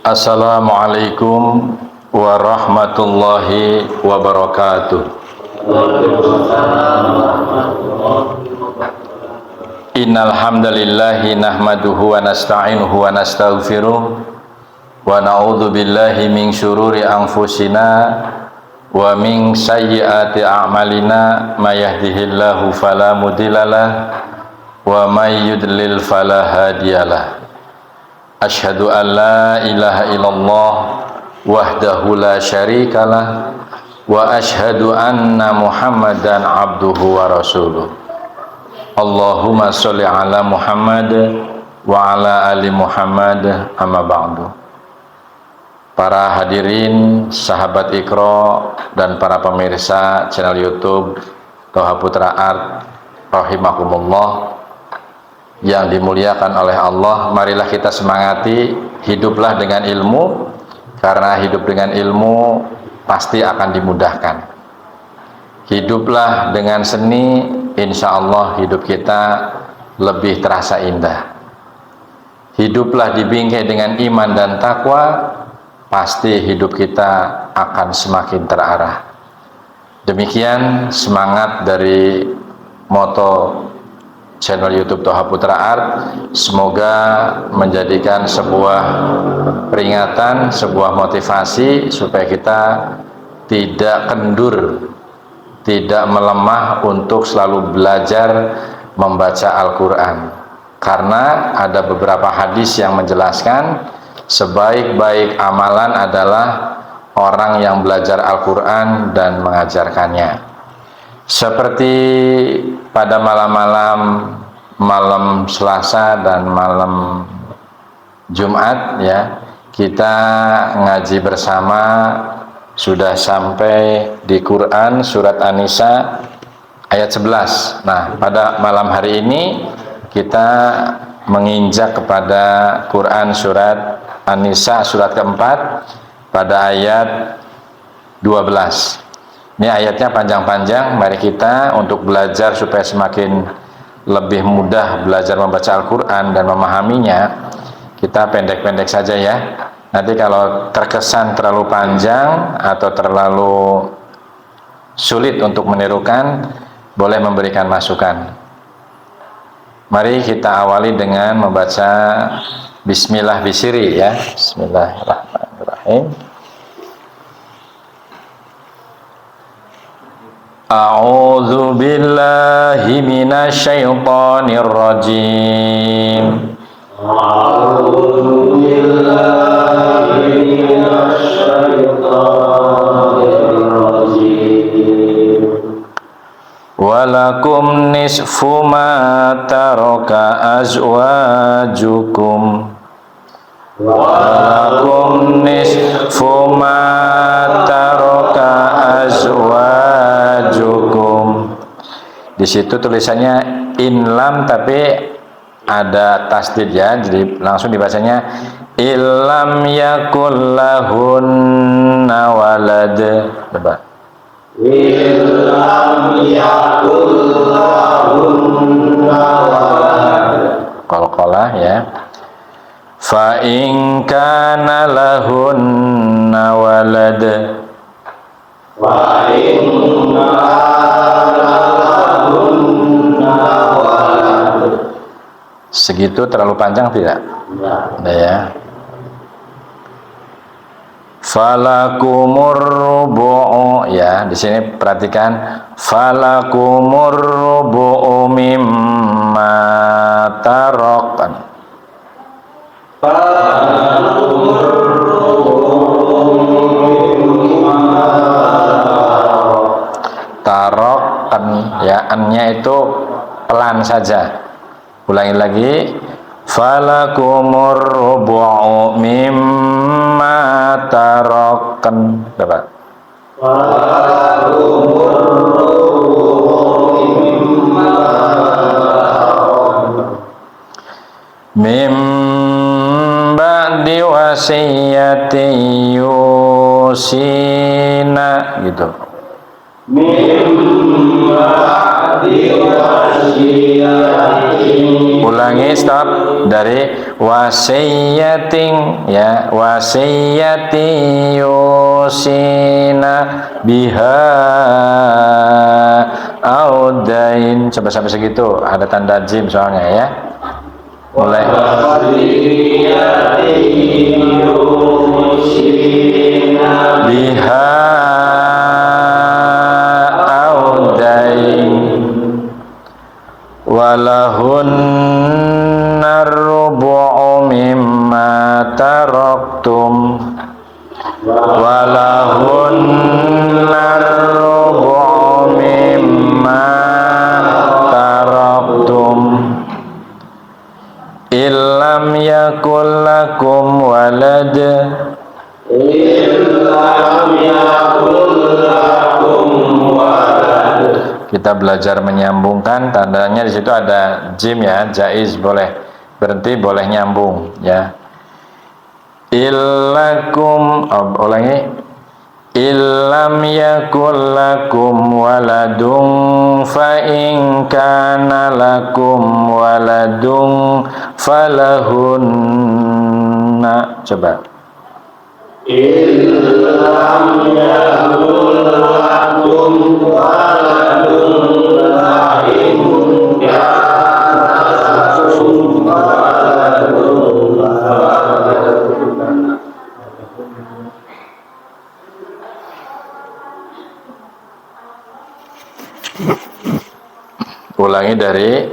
Assalamualaikum warahmatullahi wabarakatuh. Innal hamdalillahi nahmaduhu wa nasta'inuhu wa nastaghfiruh wa na'udzu billahi min syururi anfusina wa min sayyiati a'malina may yahdihillahu fala mudhillalah wa may yudlil fala hadiyalah. Asyhadu an la ilaha illallah wahdahu la syarikalah wa asyhadu anna Muhammadan abduhu wa rasuluh. Allahumma sholli ala Muhammad wa ala ali Muhammad, amma ba'du. Para hadirin, sahabat Iqra dan para pemirsa channel YouTube Toha Putra Art rahimakumullah yang dimuliakan oleh Allah, marilah kita semangati hiduplah dengan ilmu, karena hidup dengan ilmu pasti akan dimudahkan. Hiduplah dengan seni, insya Allah hidup kita lebih terasa indah. Hiduplah dibingkai dengan iman dan takwa, pasti hidup kita akan semakin terarah. Demikian semangat dari moto channel YouTube Toha Putra Art. Semoga menjadikan sebuah peringatan, sebuah motivasi supaya kita tidak kendur, tidak melemah untuk selalu belajar membaca Al-Quran. Karena ada beberapa hadis yang menjelaskan sebaik-baik amalan adalah orang yang belajar Al-Quran dan mengajarkannya. Seperti pada malam Selasa dan malam Jumat ya, kita ngaji bersama sudah sampai di Quran surat An-Nisa ayat 11. Nah, pada malam hari ini kita menginjak kepada Quran surat An-Nisa surat keempat pada ayat 12. Ini ayatnya panjang-panjang. Mari kita untuk belajar supaya semakin lebih mudah belajar membaca Al-Quran dan memahaminya, kita pendek-pendek saja ya. Nanti kalau terkesan terlalu panjang atau terlalu sulit untuk menirukan, boleh memberikan masukan. Mari kita awali dengan membaca Bismillah bisiri ya. Bismillahirrahmanirrahim. A'udzu billahi minasy syaithanir rajim. A'udzu billahi minasy syaithanir rajim. Walakum nisfu ma taraka azwajukum. Walakum nisfu ma taraka azwajukum. Di situ tulisannya inlam tapi ada tasdid ya, jadi langsung dibacanya illam yakul lahunna walad. Coba. Illam yakul lahunna walad. Qalqalah ya. Fa in kana lahunna walad. Fa in kana lahunna walad. Segitu terlalu panjang tidak? Nah, ya. Falakumur rubu'u ya, di sini perhatikan falakumur rubu'u mimma tarokan. Tarokan ya, annya itu pelan saja. Ulangi lagi. Falakumur rubu'u mimma tarokan. Coba. Falakumur rubu'u mimma mim ba'di wasiyati yusina gitu. Ulangi, stop dari wasiyatin, ya, wasiyati yusina biha audain. Coba sampai segitu, ada tanda jim soalnya, ya. Mulai. Biha audain walahunna rubu'u mimma taraktum walahunna rubu'u mimma taraktum illam yakul lakum walad kita belajar menyambungkan, tandanya di situ ada jim, ya, jaiz, boleh berhenti, boleh nyambung, ya. Illakum, ulangi, illam yakul lakum waladun fa in kana lakum waladun falahunna. Coba. Illam yakul lakum waladun fa in kana lakum waladun falahunna. Ulangi dari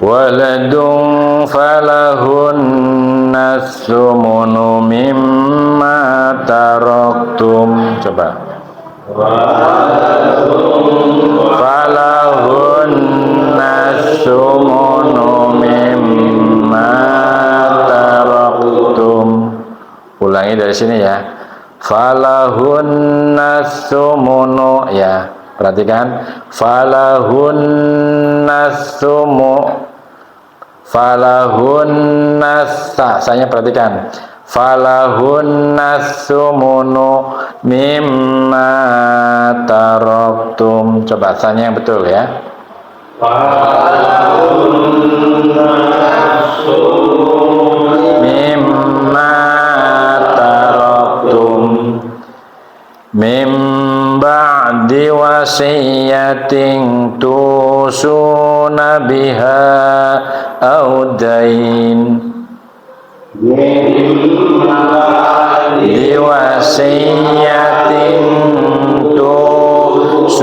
waladun falahunna tsumunu mimma taraktum. Coba. Falahunna tsumunu mimma taraktum. Ulangi dari sini, ya. Falahunna tsumunu, ya. Perhatikan, falahunna sanya, perhatikan, falahunna tsumunu mimma taraktum. Coba sanya yang betul, ya. Falahunna tsumunu mimma taraktum mim ba'di wasiyatin tusuna biha audain. Mim ba'di wasiyatin tusuna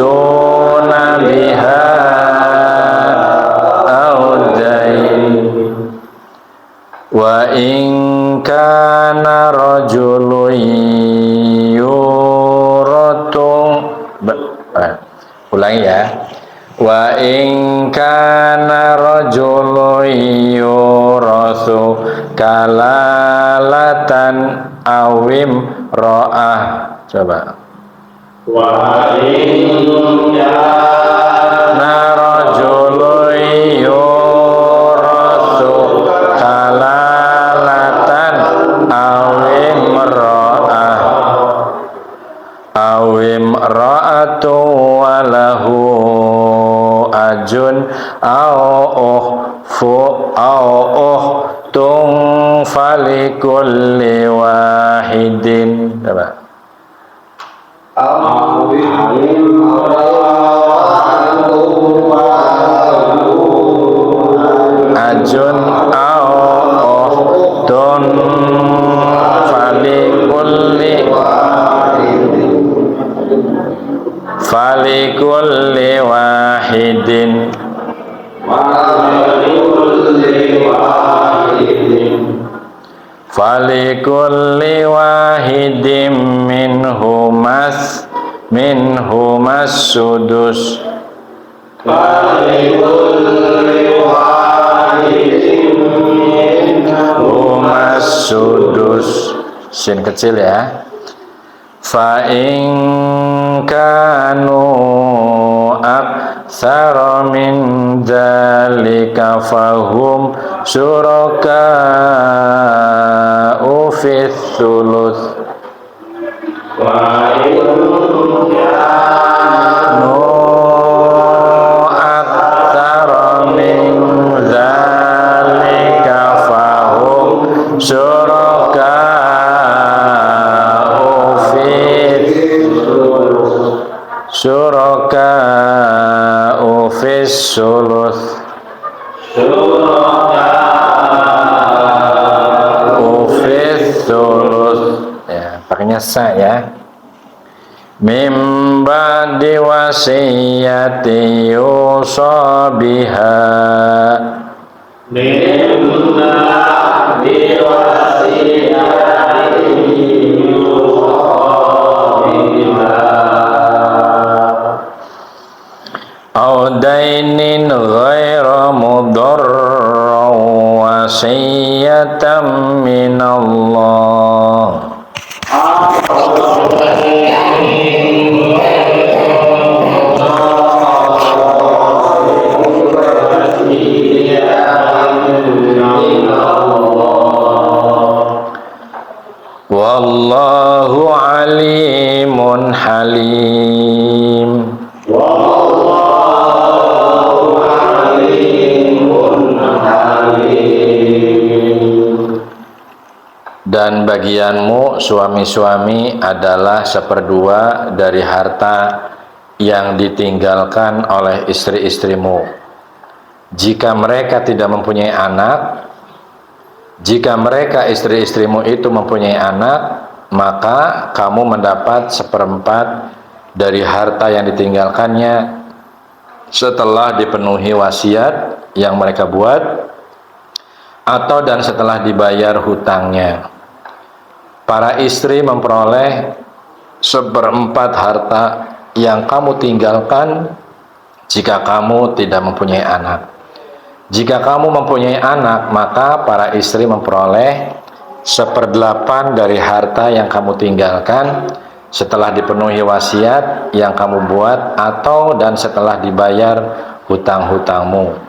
biha audain wa in kana rajulun ulangi, ya. Wa in kana rajulun yurasu kalalatan awim ra'ah. Coba. Wa in kana rajulun yurasu kalalatan awim ra'ah awim ra'atu walahu ajun tung falikulli wahidin. Coba. Ajun tun falikulli wahidin falikulli wahidin minhumas sudus. Falikulli wahidin minhumas sudus. Sin kecil, ya. Fa in kanu aktsara min dzalika fahum syuraka'u fits sulus. Wa in sulus. Ufis sulus. Ya, pakainya sa ya. Mim ba'di wasiyati yusa biha. Mim ba'di wasiyati yusa biha. Audainin ghaira mudarra wasiyatan minallah. Wallahu alimun halim. Wallahu alimun halim. Dan bagianmu suami-suami adalah seperdua dari harta yang ditinggalkan oleh istri-istrimu. Jika mereka tidak mempunyai anak, jika mereka istri-istrimu itu mempunyai anak, maka kamu mendapat seperempat dari harta yang ditinggalkannya setelah dipenuhi wasiat yang mereka buat, atau dan setelah dibayar hutangnya. Para istri memperoleh seperempat harta yang kamu tinggalkan jika kamu tidak mempunyai anak. Jika kamu mempunyai anak, maka para istri memperoleh 1/8 dari harta yang kamu tinggalkan setelah dipenuhi wasiat yang kamu buat atau dan setelah dibayar hutang-hutangmu.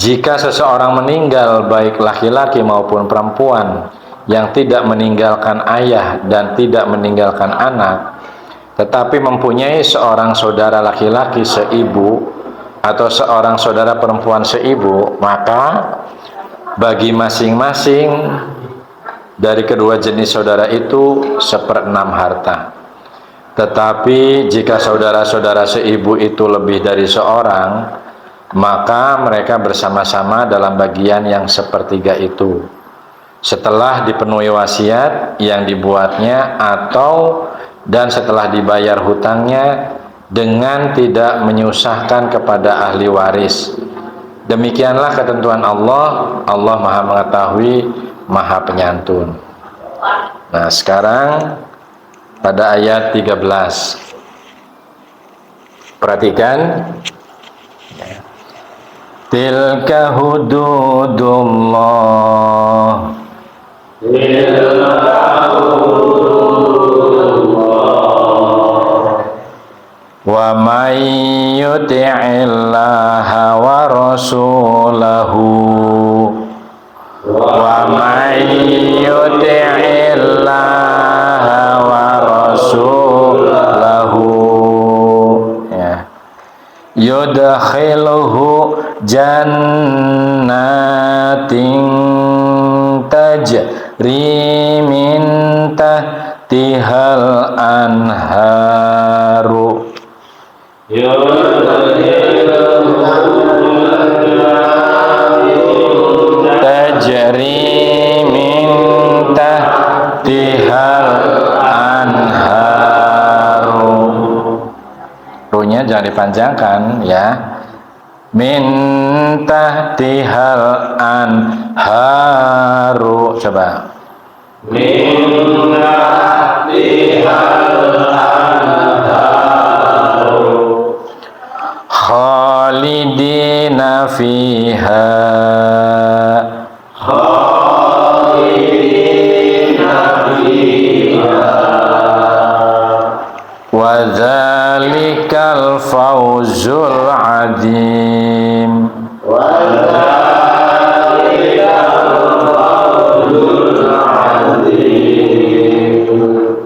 Jika seseorang meninggal, baik laki-laki maupun perempuan, yang tidak meninggalkan ayah dan tidak meninggalkan anak, tetapi mempunyai seorang saudara laki-laki seibu atau seorang saudara perempuan seibu, maka bagi masing-masing dari kedua jenis saudara itu 1/6 harta. Tetapi jika saudara-saudara seibu itu lebih dari seorang, maka mereka bersama-sama dalam bagian yang 1/3 itu setelah dipenuhi wasiat yang dibuatnya atau dan setelah dibayar hutangnya dengan tidak menyusahkan kepada ahli waris. Demikianlah ketentuan Allah. Allah Maha Mengetahui, Maha Penyantun. Nah, sekarang pada ayat 13. Perhatikan. Tilka hududullah. Wa may yuti'illaha wa rasulahu wa may yuti'illaha wa rasulahu ya yudkhiluhu jannatin tajri min tahtihal anharu tajri min tahtihal anharu. Runya jangan dipanjangkan ya. Min tahtihal anharu. Coba. Min tahtihal anharu khalidina fiha wa dzalikal fawzul adzim.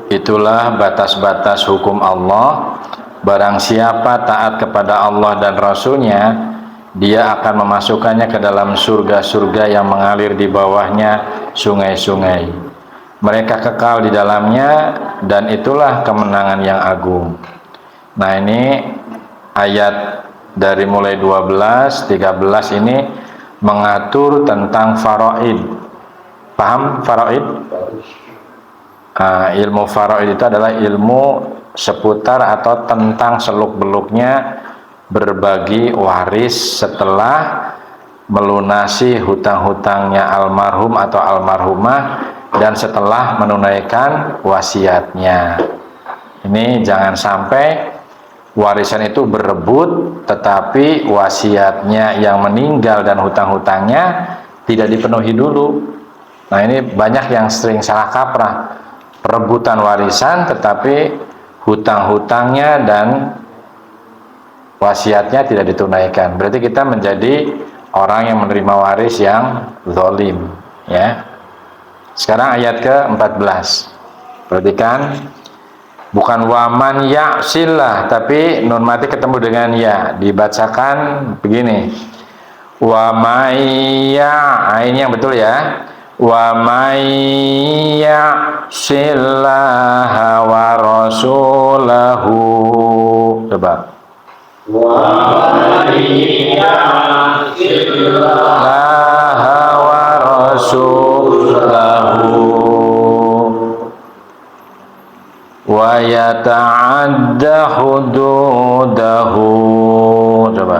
Itulah batas-batas hukum Allah. Barang siapa taat kepada Allah dan Rasul-Nya, dia akan memasukkannya ke dalam surga-surga yang mengalir di bawahnya sungai-sungai. Mereka kekal di dalamnya, dan itulah kemenangan yang agung. Nah, ini ayat dari mulai 12, 13 ini mengatur tentang faraid. Paham faraid? Ilmu faraid itu adalah ilmu seputar atau tentang seluk-beluknya berbagi waris setelah melunasi hutang-hutangnya almarhum atau almarhumah dan setelah menunaikan wasiatnya. Ini jangan sampai warisan itu berebut tetapi wasiatnya yang meninggal dan hutang-hutangnya tidak dipenuhi dulu. Nah, ini banyak yang sering salah kaprah, perebutan warisan tetapi hutang-hutangnya dan wasiatnya tidak ditunaikan. Berarti kita menjadi orang yang menerima waris yang zalim, ya. Sekarang ayat ke-14. Perhatikan, bukan waman ya'sillah, tapi nun mati ketemu dengan ya. Dibacakan begini. Wa mayya, ini yang betul ya. Wa mayya ya'sillaha wa rasulahu. Coba. Wa mayya ya'sillaha wa rasulahu wa yata'adda hududahu. Coba.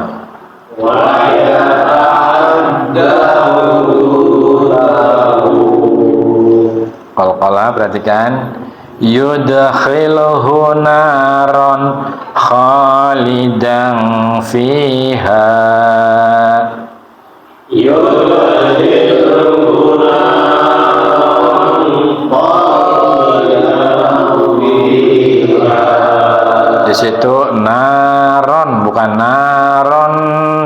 Wa yata'adda hududahu. Qalqalah, perhatikan. Yudkhilhu naron khalidan fiha. Yudkhilhu naron khalidan fiha. Di situ naron, bukan naron,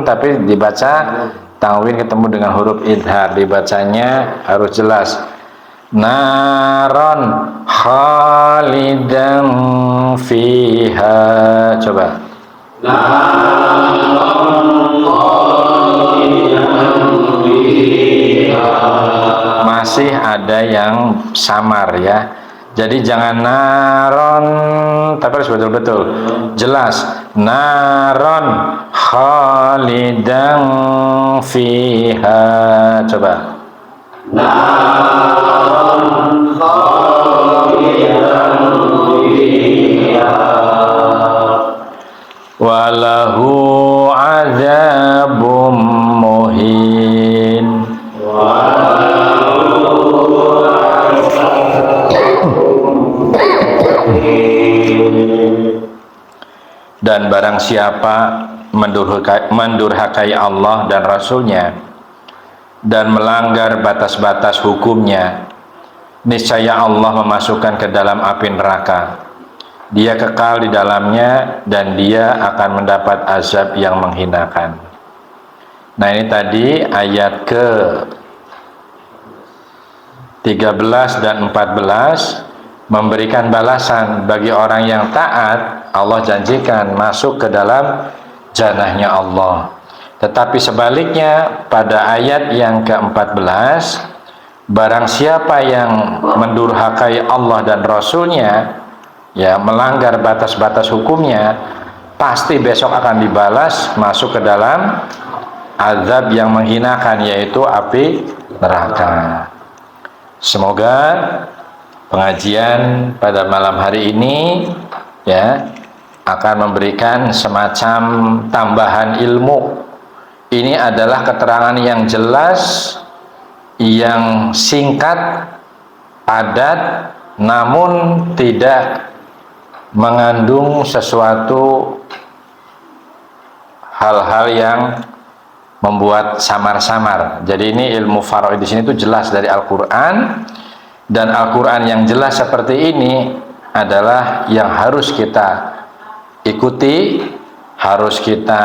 tapi dibaca tanwin ketemu dengan huruf idhar, dibacanya harus jelas. Naron khalidan fiha. Coba. Naron khalidan fiha. Masih ada yang samar ya. Jadi jangan naron, tapi harus betul-betul jelas. Naron khalidan fiha. Coba. Naron khalidan fiha. Walahu azabum muhin. Dan barang siapa mendurhakai Allah dan Rasulnya dan melanggar batas-batas hukumnya, niscaya Allah memasukkan ke dalam api neraka. Dia kekal di dalamnya dan dia akan mendapat azab yang menghinakan. Nah, ini tadi ayat ke 13 dan 14 memberikan balasan bagi orang yang taat. Allah janjikan masuk ke dalam jannahnya Allah. Tetapi sebaliknya pada ayat yang ke-14, barang siapa yang mendurhakai Allah dan Rasulnya, ya, melanggar batas-batas hukumnya, pasti besok akan dibalas masuk ke dalam azab yang menghinakan, yaitu api neraka. Semoga pengajian pada malam hari ini ya akan memberikan semacam tambahan ilmu. Ini adalah keterangan yang jelas, yang singkat, padat, namun tidak mengandung sesuatu hal-hal yang membuat samar-samar. Jadi ini ilmu faraid di sini itu jelas dari Al-Qur'an, dan Al-Qur'an yang jelas seperti ini adalah yang harus kita ikuti, harus kita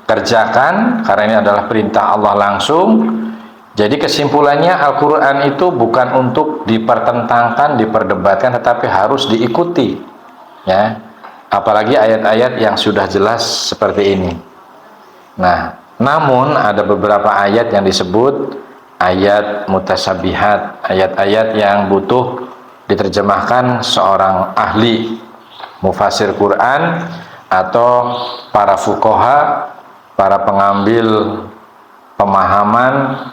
kerjakan, karena ini adalah perintah Allah langsung. Jadi kesimpulannya, Al-Quran itu bukan untuk dipertentangkan, diperdebatkan, tetapi harus diikuti, ya. Apalagi ayat-ayat yang sudah jelas seperti ini. Nah, namun ada beberapa ayat yang disebut ayat mutasabihat, ayat-ayat yang butuh diterjemahkan seorang ahli mufasir Quran atau para fuqaha, para pengambil pemahaman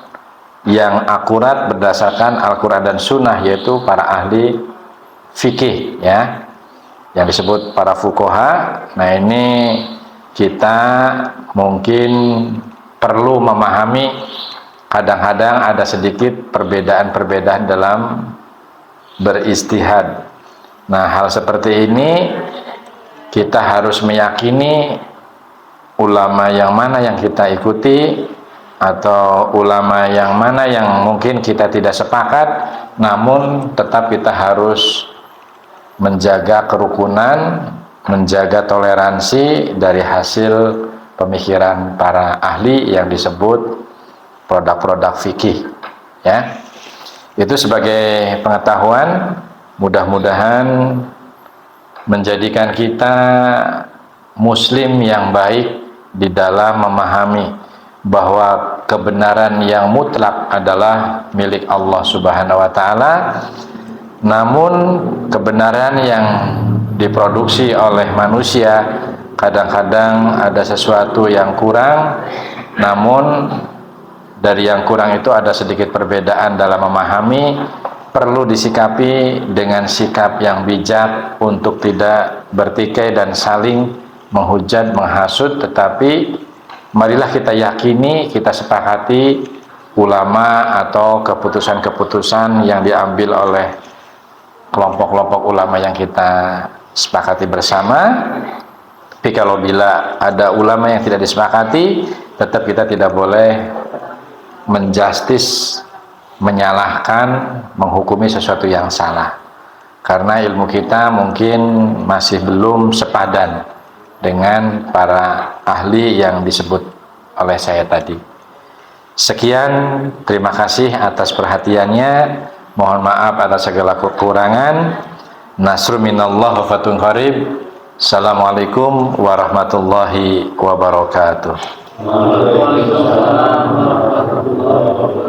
yang akurat berdasarkan Al-Quran dan Sunnah, yaitu para ahli fikih, ya, yang disebut para fuqaha. Nah, ini kita mungkin perlu memahami, kadang-kadang ada sedikit perbedaan-perbedaan dalam beristihad. Nah, hal seperti ini kita harus meyakini ulama yang mana yang kita ikuti, atau ulama yang mana yang mungkin kita tidak sepakat, namun tetap kita harus menjaga kerukunan, menjaga toleransi dari hasil pemikiran para ahli yang disebut produk-produk fikih, ya. Itu sebagai pengetahuan, mudah-mudahan menjadikan kita muslim yang baik di dalam memahami bahwa kebenaran yang mutlak adalah milik Allah Subhanahu wa taala, namun kebenaran yang diproduksi oleh manusia kadang-kadang ada sesuatu yang kurang, namun dari yang kurang itu ada sedikit perbedaan dalam memahami, perlu disikapi dengan sikap yang bijak untuk tidak bertikai dan saling menghujat, menghasut, tetapi marilah kita yakini, kita sepakati ulama atau keputusan-keputusan yang diambil oleh kelompok-kelompok ulama yang kita sepakati bersama. Tapi kalau bila ada ulama yang tidak disepakati, tetap kita tidak boleh menjustis, menyalahkan, menghukumi sesuatu yang salah, karena ilmu kita mungkin masih belum sepadan dengan para ahli yang disebut oleh saya tadi. Sekian, terima kasih atas perhatiannya. Mohon maaf atas segala kekurangan. Nasrun minallah wa fathun qarib. Assalamualaikum warahmatullahi wabarakatuh. Waalaikumsalam warahmatullahi wabarakatuh.